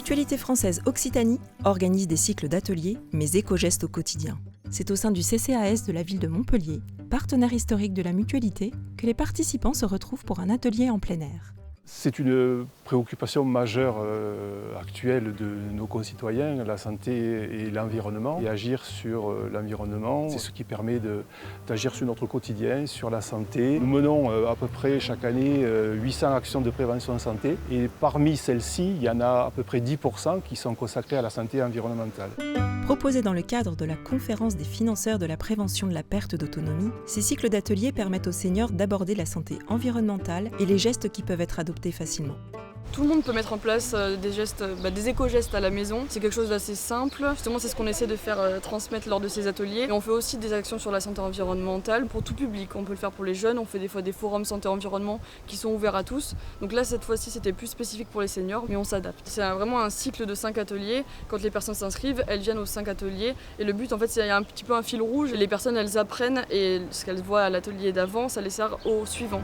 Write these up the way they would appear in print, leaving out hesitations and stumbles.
Mutualité française Occitanie organise des cycles d'ateliers, mais éco-gestes au quotidien. C'est au sein du CCAS de la ville de Montpellier, partenaire historique de la mutualité, que les participants se retrouvent pour un atelier en plein air. C'est une préoccupation majeure actuelle de nos concitoyens, la santé et l'environnement. Et agir sur l'environnement, c'est ce qui permet d'agir sur notre quotidien, sur la santé. Nous menons à peu près chaque année 800 actions de prévention santé. Et parmi celles-ci, il y en a à peu près 10% qui sont consacrées à la santé environnementale. Proposés dans le cadre de la conférence des financeurs de la prévention de la perte d'autonomie, ces cycles d'ateliers permettent aux seniors d'aborder la santé environnementale et les gestes qui peuvent être adoptés facilement. Tout le monde peut mettre en place des gestes, des éco-gestes à la maison. C'est quelque chose d'assez simple. Justement, c'est ce qu'on essaie de faire transmettre lors de ces ateliers. Et on fait aussi des actions sur la santé environnementale pour tout public. On peut le faire pour les jeunes. On fait des fois des forums santé-environnement qui sont ouverts à tous. Donc là, cette fois-ci, c'était plus spécifique pour les seniors, mais on s'adapte. C'est vraiment un cycle de 5 ateliers. Quand les personnes s'inscrivent, elles viennent aux 5 ateliers. Et le but, en fait, c'est qu'il y a un petit peu un fil rouge. Les personnes, elles apprennent et ce qu'elles voient à l'atelier d'avant, ça les sert au suivant.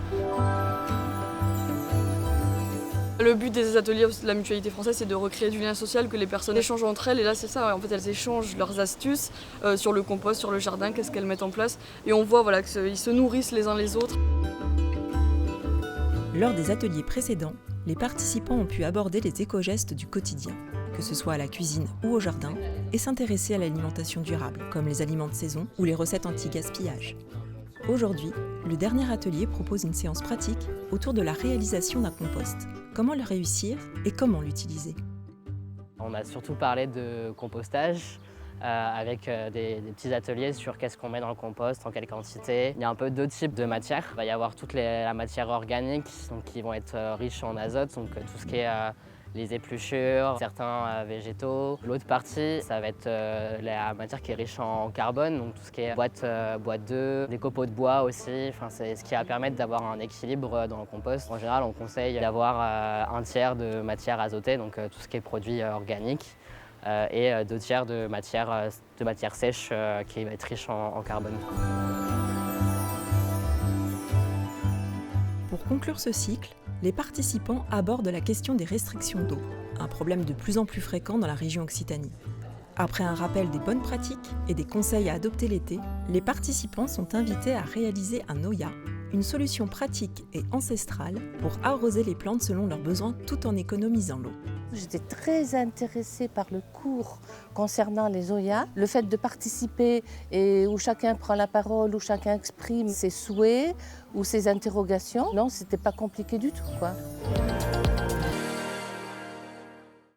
Le but des ateliers de la Mutualité française, c'est de recréer du lien social, que les personnes échangent entre elles. Et là, c'est ça, en fait, elles échangent leurs astuces sur le compost, sur le jardin, qu'est-ce qu'elles mettent en place. Et on voit qu'ils se nourrissent les uns les autres. Lors des ateliers précédents, les participants ont pu aborder les éco-gestes du quotidien, que ce soit à la cuisine ou au jardin, et s'intéresser à l'alimentation durable, comme les aliments de saison ou les recettes anti-gaspillage. Aujourd'hui, le dernier atelier propose une séance pratique autour de la réalisation d'un compost. Comment le réussir et comment l'utiliser? On a surtout parlé de compostage avec des petits ateliers sur qu'est-ce qu'on met dans le compost, en quelle quantité. Il y a un peu deux types de matières. Il va y avoir toute la matière organique donc, qui vont être riches en azote, donc tout ce qui est les épluchures, certains végétaux. L'autre partie, ça va être la matière qui est riche en carbone, donc tout ce qui est boîte d'œufs, des copeaux de bois aussi. Enfin, c'est ce qui va permettre d'avoir un équilibre dans le compost. En général, on conseille d'avoir un tiers de matière azotée, donc tout ce qui est produit organique, et 2 tiers de matière sèche qui va être riche en carbone. Pour conclure ce cycle, les participants abordent la question des restrictions d'eau, un problème de plus en plus fréquent dans la région Occitanie. Après un rappel des bonnes pratiques et des conseils à adopter l'été, les participants sont invités à réaliser un Oya, une solution pratique et ancestrale pour arroser les plantes selon leurs besoins tout en économisant l'eau. J'étais très intéressée par le cours concernant les Oyas. Le fait de participer et où chacun prend la parole, où chacun exprime ses souhaits ou ses interrogations, non, c'était pas compliqué du tout, quoi.